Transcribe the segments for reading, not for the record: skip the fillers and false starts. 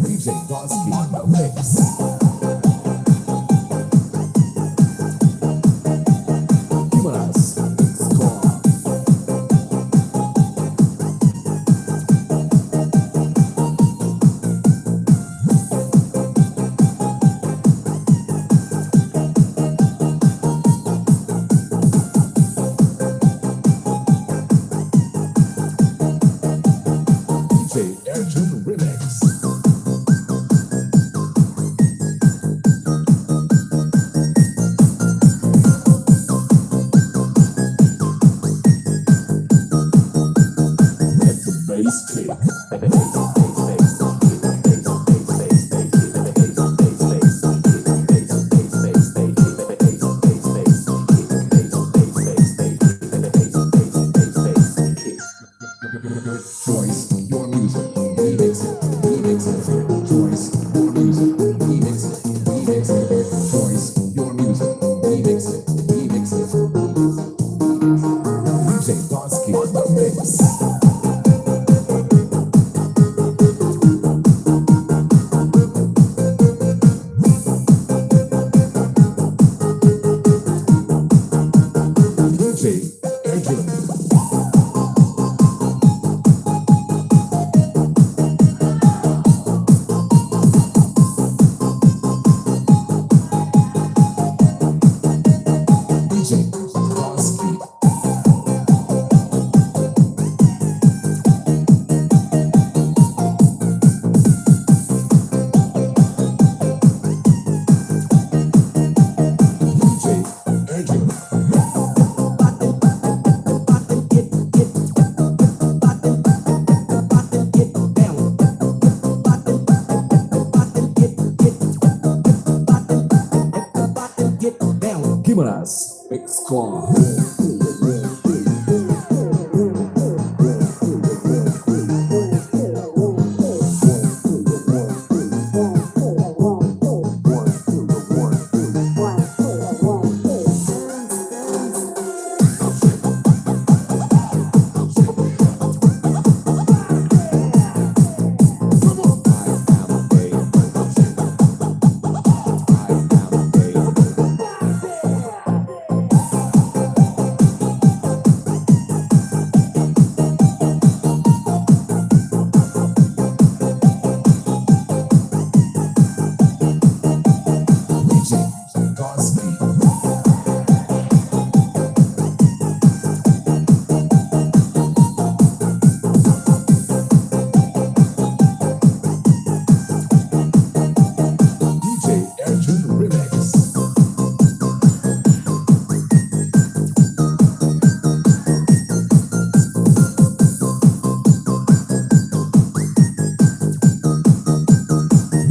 DJ Donsky on the mix. Gimaras, Score. DJ Erjun Remix. Let the bass kick. Choice, your music, remix it, remix it. Choice, your music, remix it, remix it. Choice, your music, remix it, remix it. DJ Donsky on the mix. DJ Erjun. DJ Donsky. DJ Erjun. Gimaras, Score. DJ Donsky. DJ Erjun Remix.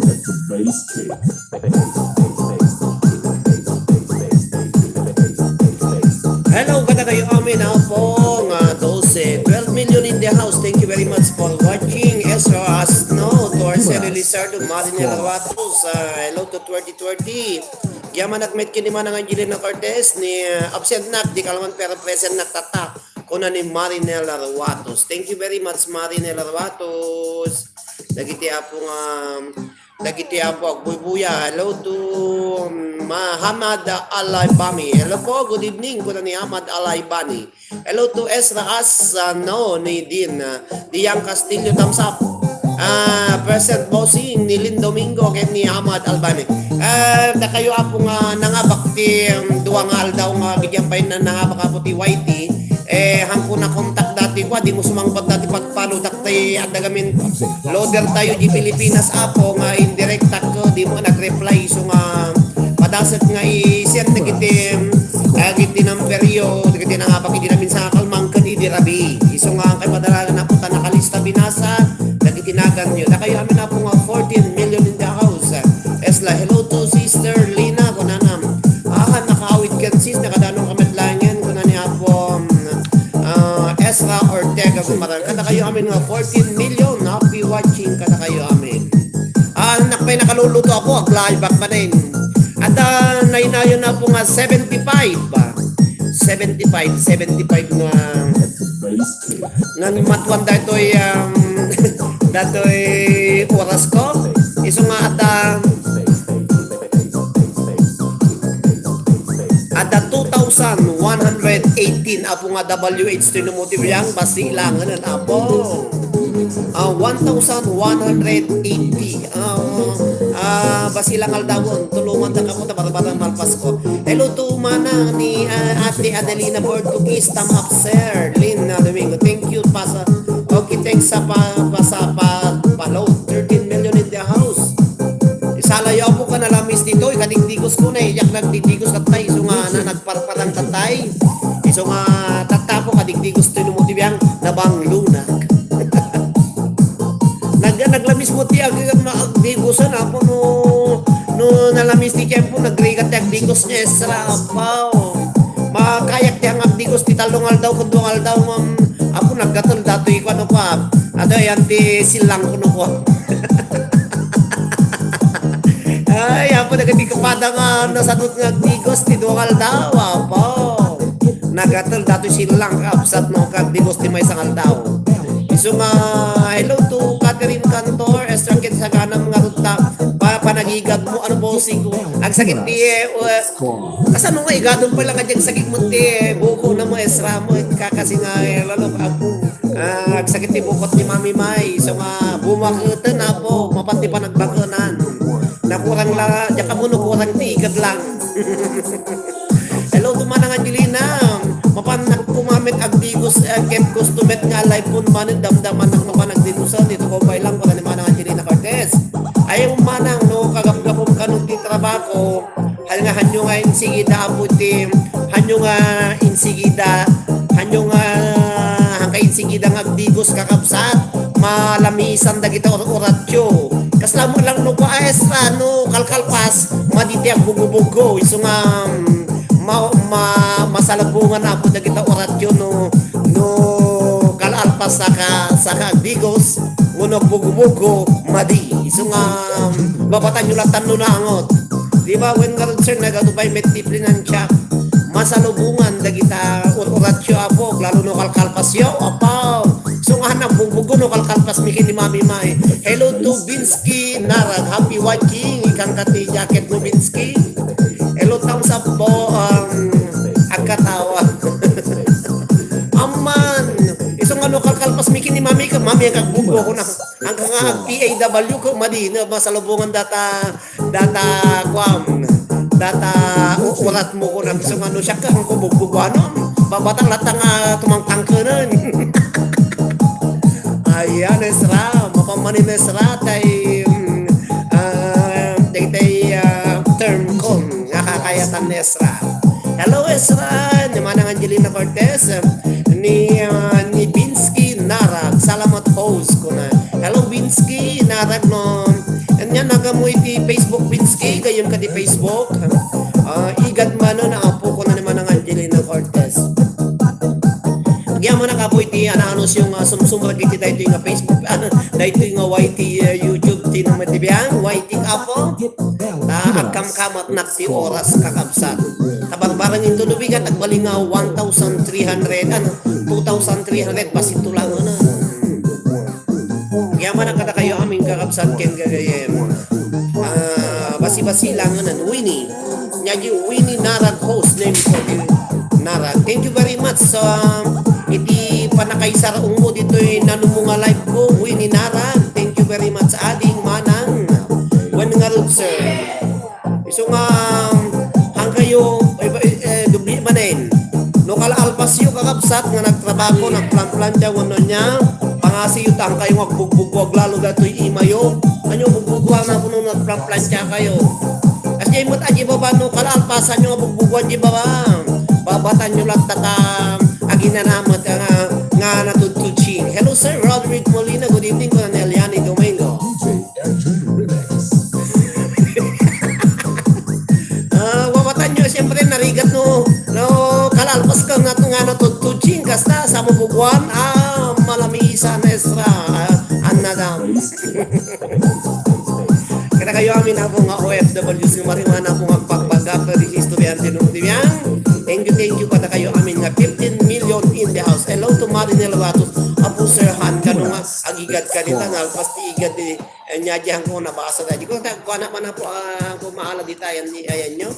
Let the bass kick. Hello, ganda kayo amin na pong 12 million in the house. Thank you very much for watching. Ezra Asno, to Arcelo Lizardo, Marinel Ratos, hello to 2020. Yaman at met kini man ang Angelina Cortez ni absent nak, di kalaman pero present nak tatak. Kuna ni Marinel Ratos. Thank you very much Marinel Ratos. Dagiti po agbubuya. Hello to Hamad Alaibani. Hello po, good evening. Kuna ni Hamad Alaibani. Hello to Ezra Asano ni Din. Diang Castillo, thumbs up. Present bossing ni Lin Domingo kay ni Hamad Albani. Da kayo apo nga nangabak ti duwa nga aldaw nga gigyambay na nangabak apo ti YT. Hangko na kontak dati ko, di mo sumangpag dati pagpalo dakti at dagamin loader tayo di Pilipinas apo nga indirect ko, di mo nag-reply so nga padasat nga i-send na giti number yo, giti na nga pag namin sa kalmang kan idirabi iso nga kay padalagan na po ta nakalista binasa nagitinagan nyo na kayo amin na po nga 14 million in the house. Esla, hello to Sister Lina kunanam nakaawit kan sis nakadanong kamadlangan kunan ni apo Ezra or tega kumaran. Kada kayo amin nga 14 million. Happy watching kada kayo amin. Nakpay nakaluluto ako. Aglay back pa din. At nainayon na po nga 75 nga matuan dato'y dato'y oras ko. Iso nga ada 2,118 apo nga WH tinomotive yang basi ilangan ang apo 1,180 basi lang aldawon tulungan na kamo tapat-tapatan malpas ko. Hello to mana ni Ate Adelina Portuguese tam up sir Lynn Domingo, thank you pasa. Okay, thanks sa paload 13 million in the house. Isalayaw po ka na lamis dito, ikadigdigos ko na iyak nagdigdigos tatay, iso nga na nagparparang tatay, iso nga tatapo kadigdigos to numutibiyang nabang lunag. Naglamis mo ti agdigosan ako no nalamis ti kempo nagrigat ti agdigos niya esra apaw. Makayak ti ang agdigos ti talungal daw kundungal daw ako naggatol dato iko ano pa. Ato yan ti silang kuno ko. Ay, apo nagati kapada nga nasadot nga agdigos ti dungal daw apaw. Nagatol dato silang kapsat no kagdigos ti may sangal daw. So hello to Catherine Cantor, Esther Kit sa ganang mga ruta, panagigag mo, ano po sigo, ang sakit di kasano nga igadon pa lang ang sakit mo ti, buko na mo, Esra mo, kakasi nga, lalo, ang sakit ni bukot ni Mami May, so nga, bumakita na po, mapati pa nagbaganan, nakurang lang, diyan ka mo, kurang ti, igad lang. Hello to Manang Angelina, mapanak kumamit agdigos ket customet nga live pun manen damdaman ng mapanag dinusan dito ko bay lang ko ni Manang Angelina Cortez. Ayaw manang no kagapgapom kanong ti trabaho hal nga hanyo nga insigida aputi hanyo nga insigida hanyo nga hangkay insigida nga agdigos kakapsat malamisan dagiti oratyo kasla mo lang no paesra no kalkalpas maditi ang bugo-bugo iso nga masalabungan na po na kita oratyo no kalalpas saka digos uno bugo-bugo madi iso nga babatan nyo latan no naangot di ba when nga sir nagatubay metipli ng tiyak masalubungan na kita oratyo apo lalo no kalkalpas yo apaw so nga hanap bugo no kalkalpas mikin ni Mami May. Hello to Binsky Narag, happy watching ikan kati jacket no Binsky. Hello thumbs up po agkatawa. Aman isong ano kalkalpas mikin ni Mami ang bugo ko na hanggang nga PAW ko madi na masalubungan data urat mo ko na isong ano siya kang kubugbugo ano babatang latang tumangtang ka nun. Ayan Esra mapamanin Esra tay term ko nakakayatan ni Esra. Hello Esra, ni Manang Angelina Cortez, ni Binsky Narag, salamat host ko na. Hello Binsky Narag no. Yan nagamoy ti Facebook Binsky, gayon ka di Facebook. Igad man no na apo ko na ni Manang Angelina Cortez. Kaya mo nakapoy ti anaanos yung sumsumrag iti dahito yung Facebook, dahito yung YT YouTube ti naman ti biyang YT apo. Agkam-kamat na ti oras kakabsat. Tabarbarang ito lubigat agbaling 1,300 2,300 pasito lang na. Kaya man kada kayo aming kakabsat ken gagayem. Basi-basi lang na Winnie. Nyagi Winnie Narag host name ko Narag. Thank you very much sa iti panakaisara mo dito nanumunga live ko Winnie Narag. Thank you very much ading manang. When nga rin sir. So nga hangkayo dubli manin no kalalpasyo kakabsat nga nagtrabaho nagplan-plan dyan ano niya pangasiyo tang kayo magbugbugwag lalo dato'y imayo anyo bugbugwag na po nung nagplan-plan dyan kayo as kayo mo't aji ba no kalalpasan nyo nga bugbugwag di ba babatan nyo lang aginanamat nga natututching. Hello sir Roderick Molina, good evening ko na Eliani Domingo. Siyempre narigat no kalalpas ka nga itong tututching kasta sa mabuguan Kaya kayo amin na po nga OFWs nga mariwana po nga pagpagapa di estudyante nung tibiyang. Thank you kada kayo amin nga 15 million in the house. Hello to Marinel Watos. Apo Sir Han kanu nga agigad kanita nga pasti igad di nyadyan ko nabasa dahil ko anak man po ko maala di tayan ni ayan nyo.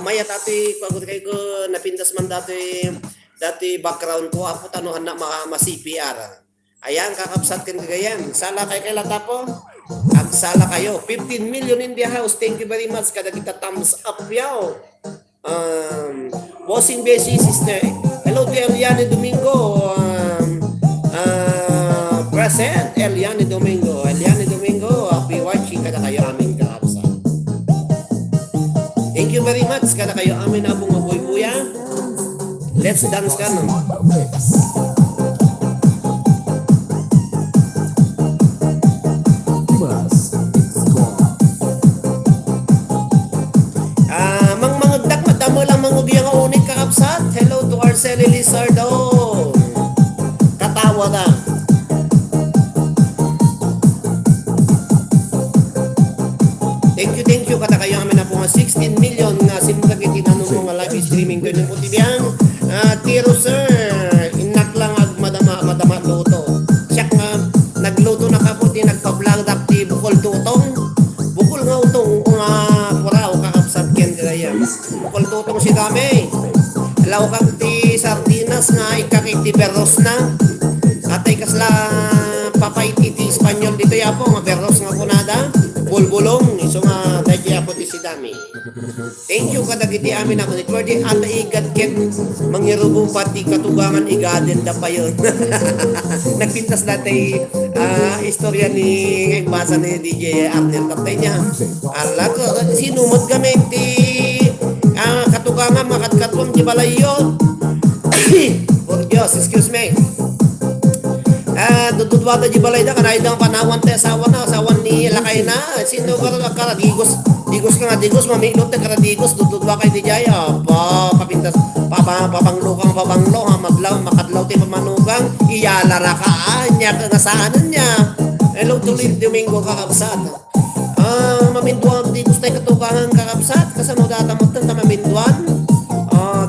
Maya tati pagod kay ko napintas man dati background ko apo tanuhan na ma CPR. Ayan kakabsat kin kagayan. Sala kay lata po. Agsala kayo. 15 million in the house. Thank you very much kada kita thumbs up yaw. Bossing Beshi sister. Hello to Eliane Domingo. Present Eliane Domingo. Happy watching kada kayo amin kakabsat. Thank you very much kada kayo amin na bunga buya. Let's dance ka no. Mangmangagdak madamo lang mangugiyang unik kakabsat. Hello to Arceli Lizardo. Katawa na. Thank you kata kayo amin na po nga 16 million nga simulagin tinanong mga live streaming ko ng putibiyang. Tiro sir, inak lang ag madama luto. Siyak nga nagluto na kaputi nagpa-vlog dapti bukol tutong. Bukol nga utong kuraw kakapsat ken kaya. Bukol tutong si dami. Law kag ti sardinas nga ikakiti berros na. Atay kasla papaiti ti Espanyol dito yapo nga berros nga kunada. Bulbulong iso nga dahil yapo ti si dami. Thank you kadagiti amin ako ni Twerdy at igad ken mangirubong pati katugangan igaden da pa yun. Nagpintas natin istorya ni basa ni DJ Arnel tatay niya. Ala ko sinumod kami ti katugangan makatkatwang di balayo. For Diyos, excuse me. Dududwada di balay da kanay dang panawan te asawan ni lakay na. Sino ka digos ka nga digos mamilot te karadigos dududwa kay di jaya papintas papanglo ha maglaw makadlaw ti pamanugang iyalara ka nya nga saanan niya. Hello to Domingo kakabsat. Maminduan digos tay katubangan kakabsat kasano datamot ta maminduan.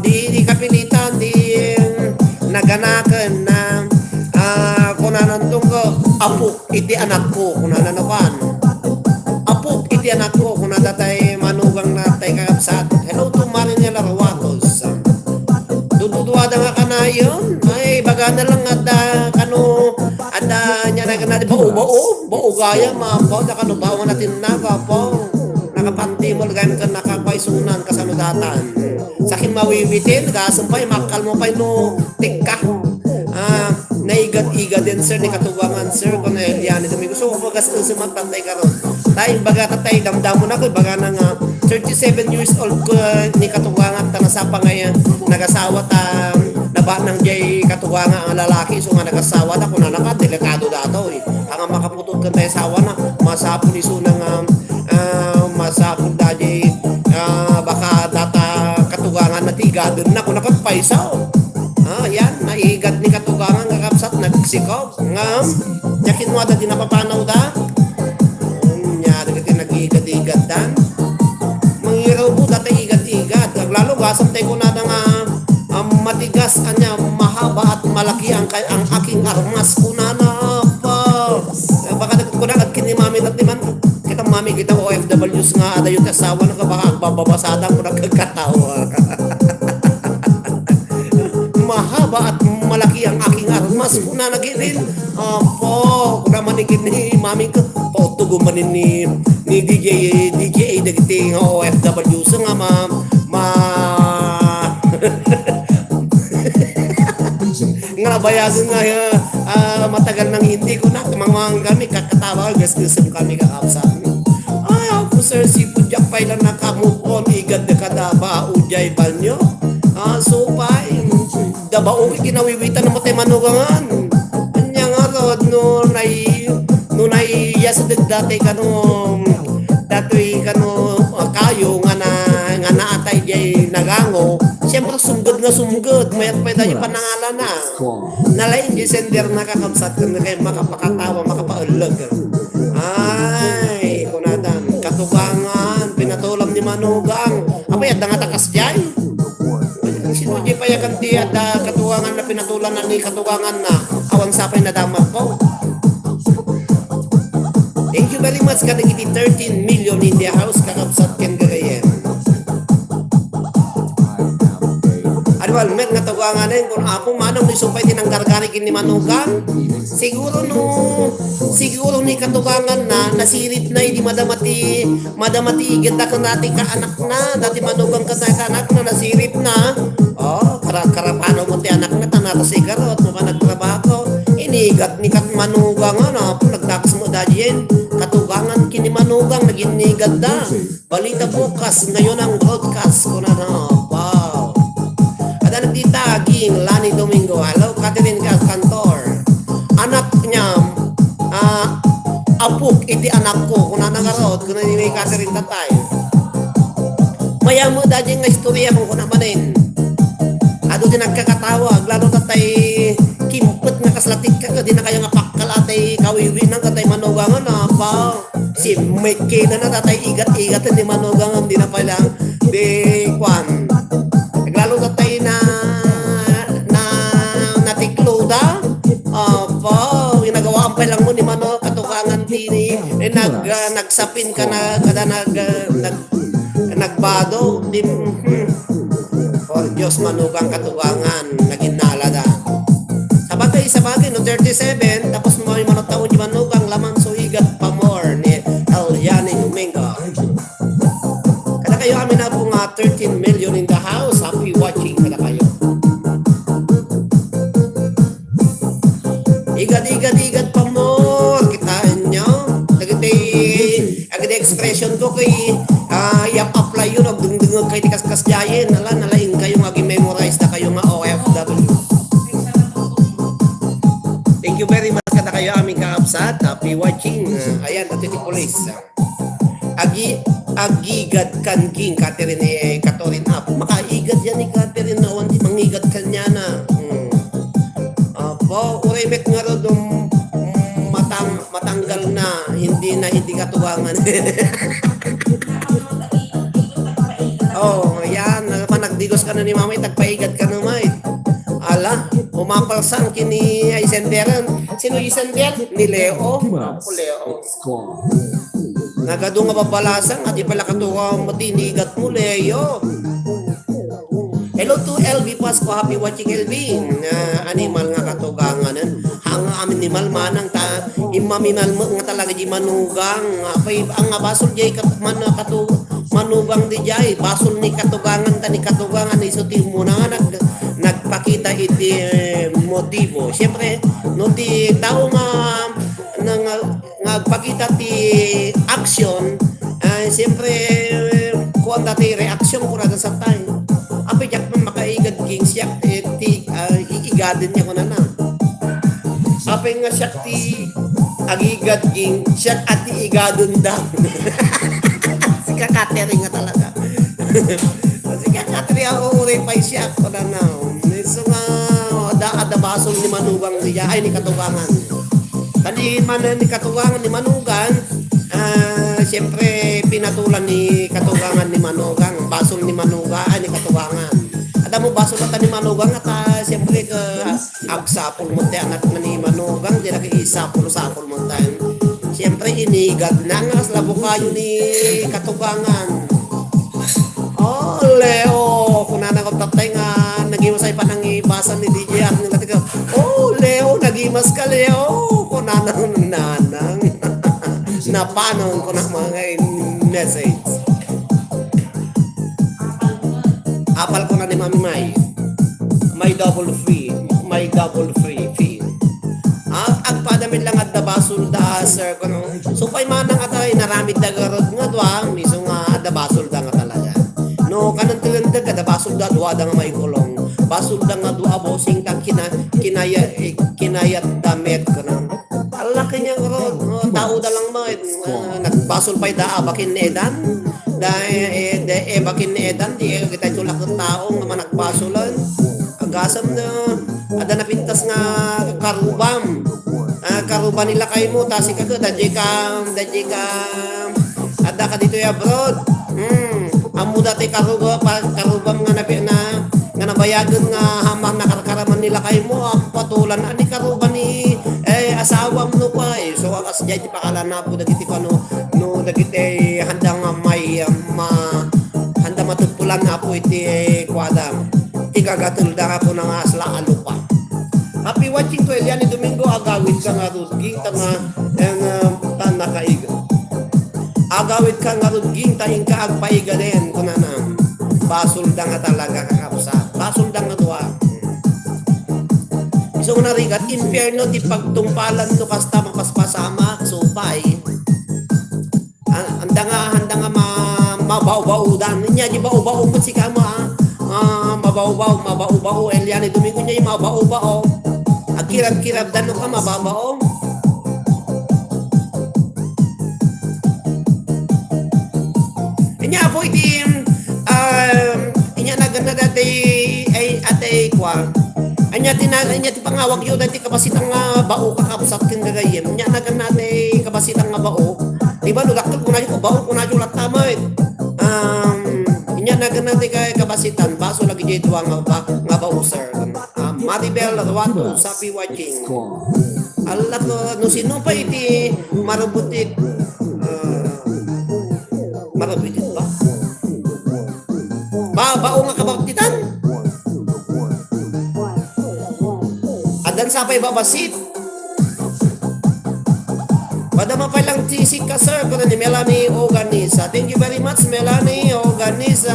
Di kapilitan di naganaken na kunanantong ko apo iti anak ko kunananakan apo iti anak ko kunadatay manugang natay kakabsat. Hello to Marinel Watos. Dududuwada nga kanayon ay baga na lang ada nya na kanadi bao gaya mapaw da kanu bawa natin na po nakapantimol gayam kan nakapaisunan kasano datan sakin mawiwitin gasumpay makal mo pay no tikka naigad-igad din sir ni katubangan sir kung Eliane Domingo. So bagas sumatantay karon. Tay baga tatay damdamo na ko baga nang 37 years old ko ni katubangan tanasapa ngayon nagasawa ta naba nang jay katubangan ang lalaki so nga nagasawa ta kun naka delikado dato ang makaputot kan tay sawa na masapon iso nang masapon dadi baka data katubangan na tigadon na kun nakapaisaw. Yan, naigat ni katugangan kakapsat nagsikaw. Ngam, yakin mo ata di napapanaw da. Nya, dagiti nag-igat-igat dan. Mangiraw po dati igat-igat. Lalo gasam tayo ko na nga matigas anya, mahaba at malaki ang aking armas. Kunana pa. Baka dagit ko na at kinimami at naman. Kita mami kita OFWs nga ada yung kasawa na baka agbababasadang ko nagkakatawa. Mahaba at malaki ang aking armas kung nanagirin po kung namanigin ni mami ko po tugumanin ni DJ dagiti OFW sa nga nga nabayagan nga matagal nang hindi ko na kamangmangan kami kakatawa gasgasam kami kakapsa ay ako sir si Pudyak pa ilang nakamove on igad na kadaba ujay banyo supay dabao kinawiwitan ng matay manugangan anya nga rod no naiya sa dati datoy kayo nga naatay jay nagango Siyempre sumgod nga sumgod. Mayat pa tayo panangalan na. Nalain di sender nakakabsat ka na kayo makapakatawa, makapaulag. Ay, kunadan. Katugangan, pinatulam ni Manugang. Apa yan, nga takas dyan? Sino di pa yakan di at katugangan na pinatulan na ni katugangan na awan sapay na damat po. Thank you very much kada iti 13 million in the house kakabsat ken gagayen. Adwal met nga tugangan kung ako manang ni supay tinanggargari kin ni Manugang. Siguro ni katugangan na nasirit na di madamati igenda ka natin ka anak na dati Manugang ka anak na nasirit na. Oh, karapano mo ti anak na tanata sigarot mo pa nagtrabaho. Inigat ni kat Manugang ano, nagtakas mo dadyen. Katugangan kini Manugang naginigat da. Balita bukas ngayon ang broadcast ko na wow. At nagtita Ging Lani Domingo. Hello Catherine Cantor. Anak niya apuk iti anak ko kung nanangarot kung may Catherine tatay. Maya mo dadyen nga istorya kung kunamanin. Ado din nagkakatawag lalo tatay kimpet nga kaslatik ka di na kaya nga pakkal atay kawiwi ng katay Manugang na pa si Mike na tatay igat-igat ni Manugang di na pala di kwan lalo tatay na natikloda pa ginagawaan pa lang mo ni Mano katukangan din nagsapin ka na kada nagbado di oh Diyos Manugang katukangan naging nalada sa bagay no 37 tapos mo may manataon di Manugang laman so igat pa more ni Eliani Domingo kada kayo amin na po nga 13 million in the house happy watching kada kayo igad pa more kitain nyo agad expression ko kay i-apply yun agdungdungag kay di kaskas jayin nalain kayo nga memorize na kayo nga OFW. Thank you very much kada kayo aming kaabsat. Happy watching. Ayan, dati ti police. Agigad kan King Catherine Katorin Apo. Makaigad yan ni Catherine na di mangigad kanya na. Apo, uremek nga ro dum matanggal na hindi katuwangan. Oh, ayan, nagdigos ka na ni mamay, tagpaigad ka na may. Ala, umapalsang kini ay senderan. Sino yung sender? Ni Leo. Ako Leo. Nagado nga babalasang at pala katuwa matinigat mo Leo. Hello to LB Pasco, happy watching LB. Animal nga katugangan. Ang animal manang imaminal mo nga talaga di Manugang. Ang basol jay Manugang di jay. Basol ni katugangan ta ni katugangan isuti mo na nagpakita iti motibo. Siyempre, no ti tao nga nagpakita ti action, siyempre kuwan dati reaksyon ko na sa tayo. Api jak man makaigad king siyak ti iigadin niya ko na. Api nga siyak ti agigad king siyak at ti igadon daw. Si kakateri nga talaga. Si kakateri ako uray pa siyak ko na na. So nga ada basol ni Manugang niya ay ni katugangan. Tadi mana ni katugangan ni Manugang, siyempre pinatulan ni katugangan ni Manugang, basol ni Manugang ay ni katugangan. Ada mo basol ta ni Manugang at siyempre ka agsapol mo te anak ni Manugang, di na isapol mo tayo. Siyempre inigad na nga sa labukayo ni katugangan. Oh Leo, kung nanakot tatay nga nagimasay pa nang ibasa ni DJ at nila tiga, oh Leo, nagimas ka Leo, kung nanang napanong ko ng mga message. Apal ko na ni Mami may double free fee. Agpadamin lang at dabasul da sir kono. So pay manang atay naramid dagarod nga duang miso nga dabasul da nga talaga. No kanan tilendag kada basol da duwa da nga may kulong. Basol da nga duwa bosing ta kinayat damit ko na. Allah kanya rod. tao da lang mo, nagbasol pa'y da, bakin ni Edan. Bakin ni Edan, di kita tulak ng tao nga managbasolan. Agasam na, ada napintas nga karubam. Karuban nila kayo mo, tasi ka dadya ka, ada ka dito ya abroad. Amo dati karubam nga nabayagan nga hamang nakarkaraman nila kayo mo, ang patulan, ani karuban ni asawam no pa so akas dyan pakala na po dagiti ko no dagiti handang may handa matutpulan na po iti kwada tigagatul da ako ng asla alupa. Happy watching to Eliani Domingo, agawid ka nga rudging nakaiga. Agawid ka nga rudging tahing ka agpaiga din kunanam. Basol da nga talaga kakapsa. Basol da nga duwa. So na rigat impierno ti pagtungpalan no kasta mapaspasama supay. Handa nga mabaw-baw dan niya di baw-baw mo si kama mabaw-baw Eliani Domingo niya mabaw-baw. Kirab-kirab dan ka mababaw. Inya po iti inya naganda dati ay ate kwa. Anya ti pangawag yo dati kabasitang nga bao kakabsat ken gagayem. Inya naganda dati kabasitang nga bao. Di ba nulaktot ko na ko bao ko na julat tamay. Inya naganda dati kabasitan baso lagi jay duwa nga bao sir. Maribel Rawato, sapi watching. Allah ko, no sino pa iti marabutit? Marabutit ba? Bao nga kabaktitan? Adan sapay babasit? Padama pa lang tisik ka sir, kuna ni Melanie Oganisa. Thank you very much Melanie Oganisa.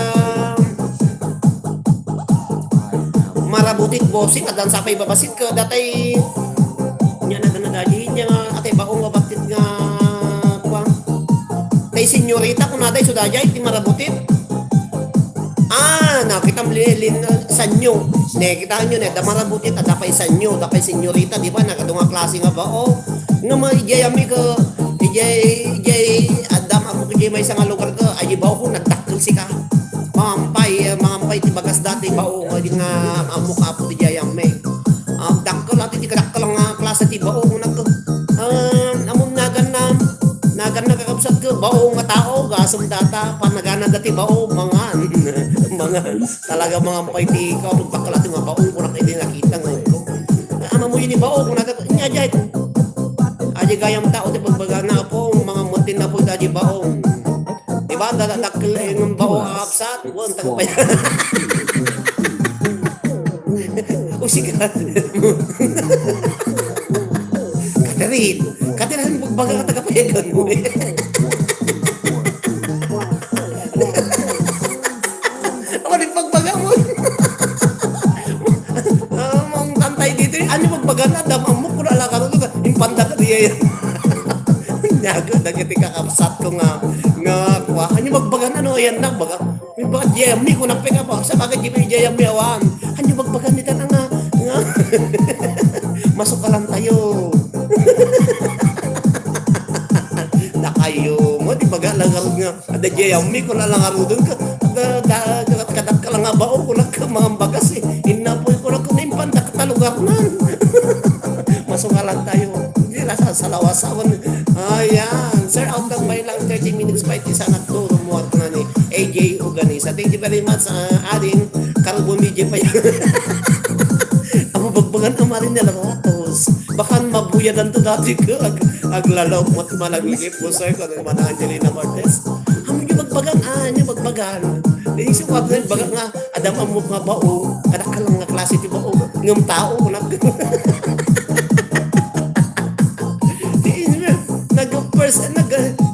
Marabutit bosit adan sapay babasit ka datay nya naganagaji nya atay baong babatit nga kwa tay senyorita kun naday sudajay ti marabutit nakita mlilin sanyo ne kita nyo ne da marabutit ada pay sanyo da pay senyorita di ba nakadunga klase nga bao nga maijayami ka ijay adam ako kay may isang lugar ka ay bao ko nagdakkel si ka mampay ti bagas dati bao nga amuk apo ti jayam me dakkel ati ti kadakkel nga klase ti bao amon nagan kakabsat ko bao nga tao gasum data panagana dati bao mga talaga mga ampay ti ka bakla ti nga bao ko nakita nga ko ama mo yun ni bao ko nya jay aja gayam tao ti pagbagana po mga mutin na po daji bao. Diba? Dadakil ng bao kapsat. Huwag tagapay. Usiga. Catherine, magbaga ka tagapayagan mo eh. Ako rin pagbaga mo. Ang tantay dito. Ano magbaga na? Damang mo. Kung alaka rin. Impanda ka diya yan. Nagiti kakapsat ko nga kwa anyo magbagan ano yan nagbaga may baga jayami ko napinga pa sa bagay jayami awan anyo magbagan nita na nga masuk ka lang tayo na kayo mo di baga langarod nga ada jayami ko na langarod ka kadak ka lang nga bao ko lang mga bagas inapoy ko lang kung naimpanda katalugar man masuk ka lang tayo rasa salawasawan. Ayan. Sir, out lang may lang 30 minutes pa iti sa nagturo mo at nga ni AJ Oganisa. Thank you very much ading Karubo Media pa yan. Ang mabagbagan naman rin nila ratos. Bakan mabuyadan to dati ko. Aglalaw mo at malaglagay po sir ko ng mga Angelina Cortez. Ang yung magbagan. Isip ko nga baga nga adam ang mga bao. Kadakalang nga klase ti bao. Ngam tao.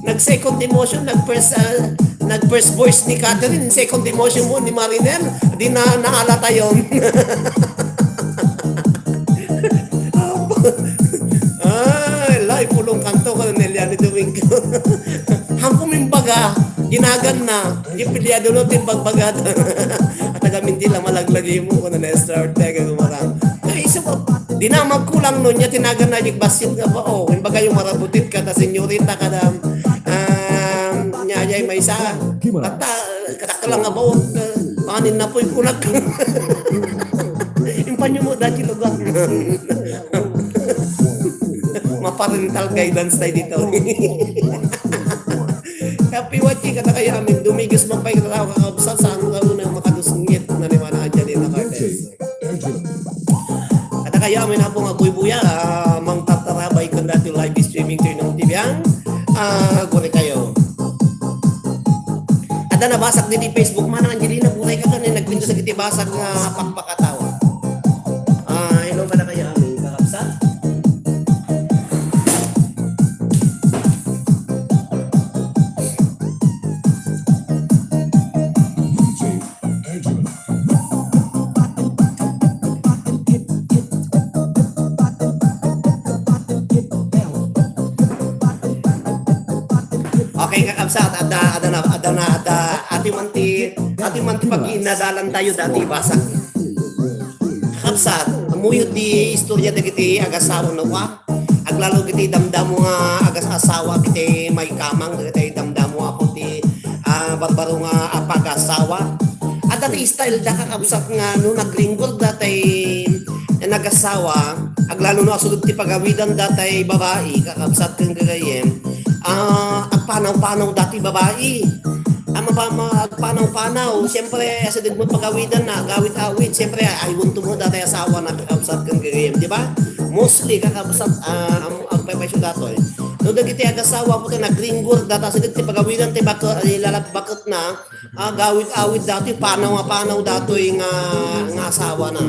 Nag-second emotion, nag-first voice ni Catherine, second emotion mo ni Marinel, di na naalata yun. Live pulong kanto ka ng Eliani Domingo. Hangkuming baga, ginagan na, gipilyado no timbag-bagat. At agamin di lang malaglagi mo kung na-start, tega gumarang. Ay, isa ko, Di na magkulang nun niya tinagan na yung basit nga ba o kung baga yung marabutit ka ta senyorita ka na nyayay may isa kata katakala nga ba o panin na po yung kunak yung panyo mo dati lugar maparental guidance tayo dito happy watching kata kayo amin dumigis mapay kata kakabsat saan ka muna makadusungit na naman na dyan na kartes kata kayo amin na po nga buya mang tatarabay kung dati live streaming to yung TV ang gure kayo ada nabasag din di Facebook man Angelina buray ka kanin nagpinto sa kiti basag nga pakpakatawa hello kada kayo amin kakabsat DJ Angela. okay kakabsat ada ati manti pag inadalan tayo dati basag kakabsat amuyot di istorya dagiti agasawa na wa aglalo giti damdamo nga asawa giti may kamang giti damdamo ako ti barbaro nga pag-asawa at dati style da kakabsat nga no nagringgor dati nagasawa aglalo no asulod ti pagawidan dati babae kakabsat kang gagayem ang panaw-panaw dati babae ang panaw-panaw siyempre sa digmot pagawidan na gawit-awit siyempre ayun mo dati asawa na kakabsat kang gagayem di ba mostly kakabsat ang pepesyo dato no dagiti agasawa po ta nagringgor data sa digti pagawidan ti bakit na gawit-awit dati panaw dato nga asawa na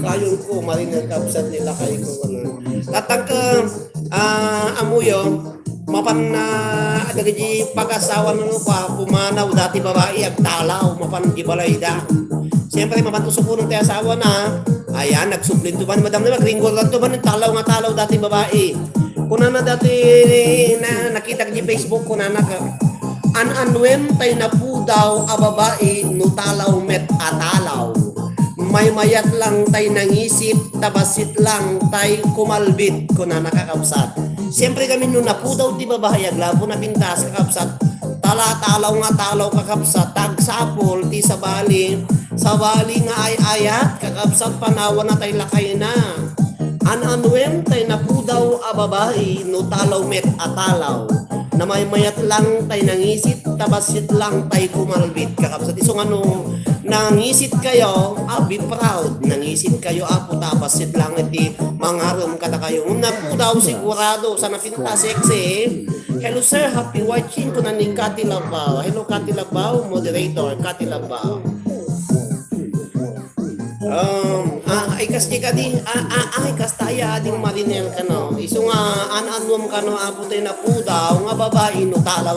kayon ko marinag kabsat nila kayo ko tatang amuyo mapan na dagiti pag-asawa no pa pumanaw dati babae agtalaw mapan di balayda siyempre mapan tusukunon ti asawa na ayan nagsublit to man madam na magringgor lang to man talaw dati babae kuna na dati na nakita di Facebook kuna na an-anwen tay na po daw a babae no talaw met atalaw may mayat lang tay nangisip tabasit lang tay kumalbit kuna nakakabsat siyempre kami nung napudaw di babae aglabo na pintas kakabsat talaw kakabsat tagsapol ti sabali nga ay ayat kakabsat panawan na tay lakay na an-anwen tay napudaw a babae no talaw met atalaw na may mayat lang tay nangisit tabasit lang tay kumalbit kakabsat isong ano nangisit kayo be proud nangisit kayo apo tabasit lang iti mangaram kada kayo napudaw sigurado sa napinta sexy hello sir happy watching ko na ni Kati Labaw hello Kati Labaw moderator Kati Labaw ay kasi kadi ay kastaya ading marinel kano iso nga an-anwam kano apo tay napudaw nga babae no talaw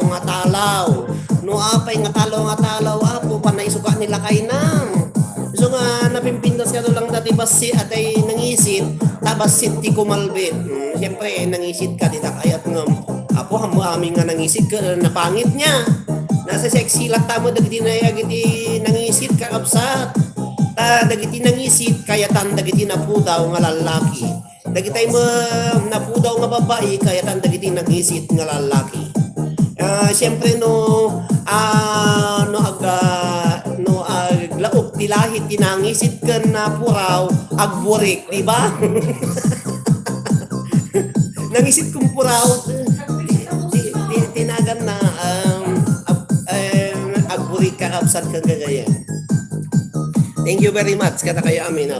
no apay nga talaw apo panay suka nila kay nang so nga napimpindas ka lang dati basi at ay nangisit tabasit ti kumalbit siyempre nangisit ka dita kayat nga apo aming nga nangisit ka napangit niya nasa sexy lang tamo dagiti na yagiti nangisit ka kapsat dagiti nangisit kayatan dagiti napudaw nga lalaki dagiti napudaw nga babae kayatan dagiti nangisit nga lalaki siyempre aglaok tilahit tinangisit ka na puraw agburik di ba nangisit kong puraw tinagan na agburik kakabsat kang gagaya. Thank you very much kada kayo amin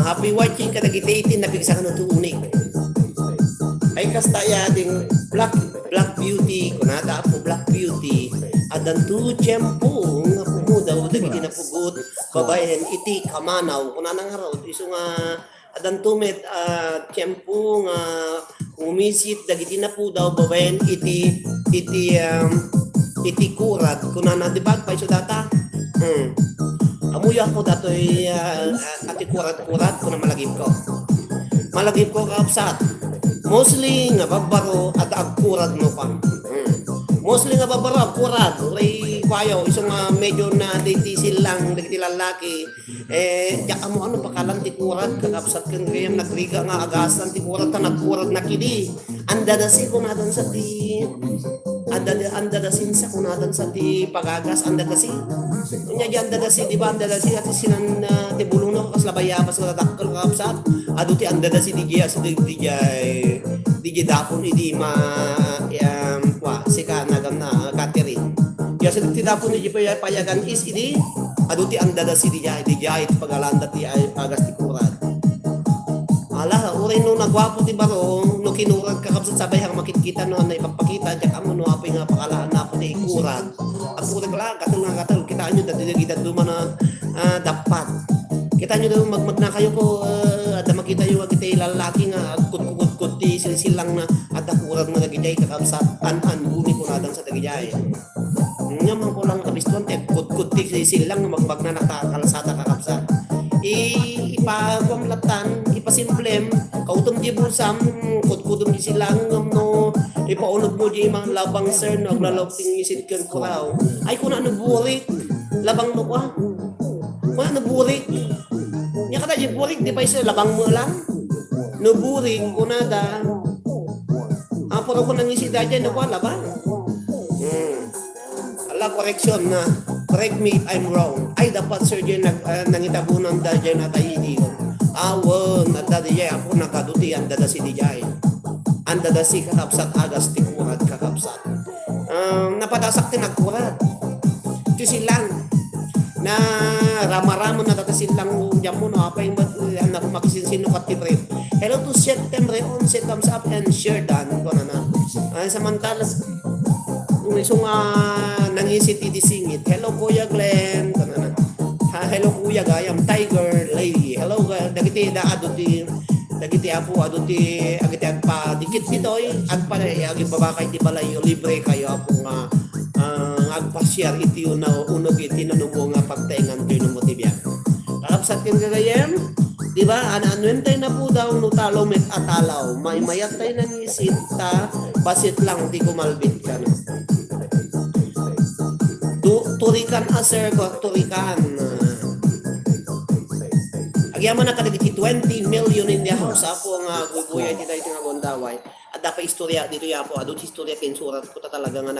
happy watching kada gitiitin nabigsa ka no tuunig ay kastaya ding black beauty kunada po black beauty adan tu tiyempo nga pumudaw dagiti na pugot babayan iti kamanaw kunana nga raw iso nga adan tu met tiyempo nga umisit dagiti na pudaw babayan iti kurad kunana di ba pa iso data amuyo ako datoy ati kurat kuna malagip ko kapsat mostly nga babaro at agkurad mo pa mostly nga babaro agkurad ray kwayo isang medyo na ditisil lang dagiti lalaki Diyak mo ano pakalan tikurat kakapsat kan kayam nagriga nga agasan tikurat ta nagkurat na kidi. Anda da si kunadan sa ti anda da sin sa kunadan sa ti pagagas anda da si. Unya di anda da si di ba anda da si at sinan ti bulong na kaslabayabas ka takkel kakapsat. Adu ti anda da si di giya si di dapon idi ma kwa sika nagam na Catherine. Ya sa ti dapon idi payagan is idi adu ti anda da si di jay pagalanda ti ay pagas ti kurat. Ala uray no nagwapo ti baro no kinurat kakapsat sabay hang makikita no na ipagpakita diyak amo no apay nga pakalaan na po ti kurat. Ang kurat lang katul kita nyo dati kita duman na dapat. Kita nyo daw magmag na kayo ko ada makita yung kita lalaki nga kut ti silsilang na at kurat nga nagijay kakapsat an bumi ko nadang sa tagijay. Ngayon ko lang kabistuan te kut ti silsilang magbag na nakakalasada kakapsat. Ipagwamlatan, ipasimplem, kautom di bulsam, kut-kutom di silang no, ipaunod mo di mga labang sir, no, aglalawting isit kan ko raw. Ay, kung ano burik, labang mo ka. Kung ano burik, niya ka tayo burik, di ba isa, labang mo lang? No burik, kung nada, puro ko nang isit dyan, no, labang. Ala, correction na. Correct me if I'm wrong. Ay, dapat sir dyan nangitabunan da dyan at ay hindi ko. Awon, at da dyan ako nakaduti ang dada si Dijay. Ang dada si kakapsat agas ti kurat kakapsat. Napadasak ti nagkurat. Ito silang na rama-ramo na tata silang dyan mo no. Apa yung anak makisinukat ti Brett. Hello to September 11 comes up and share dan. Ito na. Samantalas isang nangisit iti singit. Hello Kuya Glenn. Hello Kuya Gayam Tiger Lady. Hello dagiti da aduti dagiti apo aduti agiti agpa dikit ditoy agpa agi babakay ti balay libre kayo apo nga agpa-share iti uno iti nanumo nga pagtaingan kayo ng motivya. Kakapsat kin gagayem. Di ba? Anuentay na po daw no talo met atalaw. May mayat tayo nangisit ta basit lang di kumalbit ka no. Turikan aser ko turikan. Agyaman na kadagiti 20 million in the house apo nga guguya dito iti nga gondaway. At dapat istorya dito ya po adut istorya kin surat ko ta talaga nga